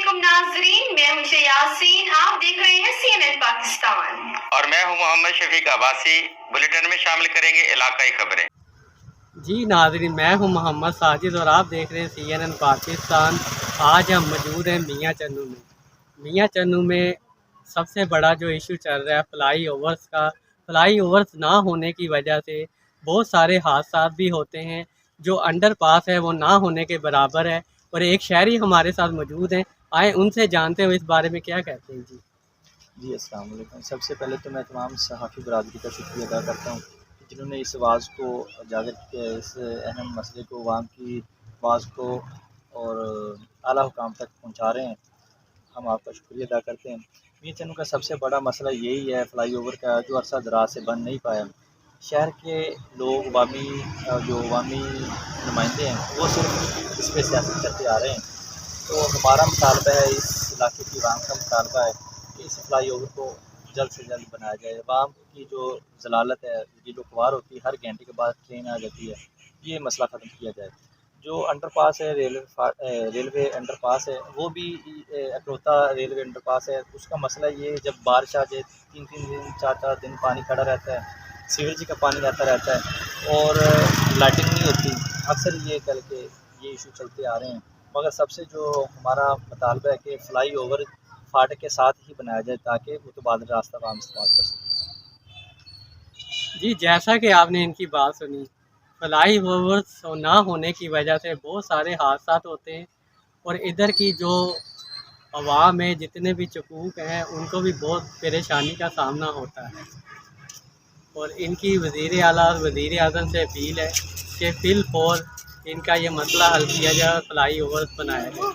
علیکم ناظرین، میں ہوں یاسین، آپ دیکھ رہے ہیں CNN پاکستان اور میں ہوں محمد شفیق عباسی۔ بلیٹن میں شامل کریں گے علاقائی خبریں۔ جی ناظرین، میں ہوں محمد ساجد اور آپ دیکھ رہے ہیں CNN پاکستان۔ آج ہم موجود ہیں میاں چنو میں۔ میاں چنو میں سب سے بڑا جو ایشو چل رہا ہے فلائی اوورس کا، فلائی اوورس نہ ہونے کی وجہ سے بہت سارے حادثات بھی ہوتے ہیں۔ جو انڈر پاس ہے وہ نہ ہونے کے برابر ہے، اور ایک شہری ہمارے ساتھ موجود ہیں، آئے ان سے جانتے ہوئے اس بارے میں کیا کہتے ہیں۔ جی السلام علیکم۔ سب سے پہلے تو میں تمام صحافی برادری کا شکریہ ادا کرتا ہوں کہ جنہوں نے اس آواز کو اجاگر کیا، اس اہم مسئلے کو، عوام کی آواز کو اور اعلیٰ حکام تک پہنچا رہے ہیں۔ ہم آپ کا شکریہ ادا کرتے ہیں۔ میاں چنو کا سب سے بڑا مسئلہ یہی ہے فلائی اوور کا، جو عرصہ دراز سے بن نہیں پایا۔ شہر کے لوگ، جو عوامی نمائندے ہیں، وہ صرف اس پہ سیاست کرتے آ رہے ہیں۔ تو ہمارا مطالبہ ہے، اس علاقے کی عوام کا مطالبہ ہے کہ اس فلائی اوور کو جلد سے جلد بنایا جائے۔ عوام کی جو ضلالت ہے، جو خوار ہوتی ہے، ہر گھنٹے کے بعد ٹرین آ جاتی ہے، یہ مسئلہ ختم کیا جائے۔ جو انڈر پاس ہے، ریلوے انڈر پاس ہے، وہ بھی اکلوتا ریلوے انڈر پاس ہے۔ اس کا مسئلہ یہ ہے، جب بارش آ جائے 3 دن 4 دن پانی کھڑا رہتا ہے، سیوریج کا پانی آتا رہتا ہے اور لائٹنگ نہیں ہوتی۔ اکثر یہ کر کے یہ ایشو چلتے آ رہے ہیں، مگر سب سے جو ہمارا مطالبہ ہے کہ فلائی اوور فاٹک کے ساتھ ہی بنایا جائے تاکہ متبادل راستہ عوام استعمال کر سکیں۔ جی، جیسا کہ آپ نے ان کی بات سنی، فلائی اوورس نہ ہونے کی وجہ سے بہت سارے حادثات ہوتے ہیں، اور ادھر کی جو عوام ہے، جتنے بھی چکوک ہیں، ان کو بھی بہت پریشانی کا سامنا ہوتا ہے۔ اور ان کی وزیر اعلیٰ اور وزیر اعظم سے اپیل ہے کہ فی الفور ان کا یہ مسئلہ حل کیا جائے اور فلائی اوورس بنایا جائے۔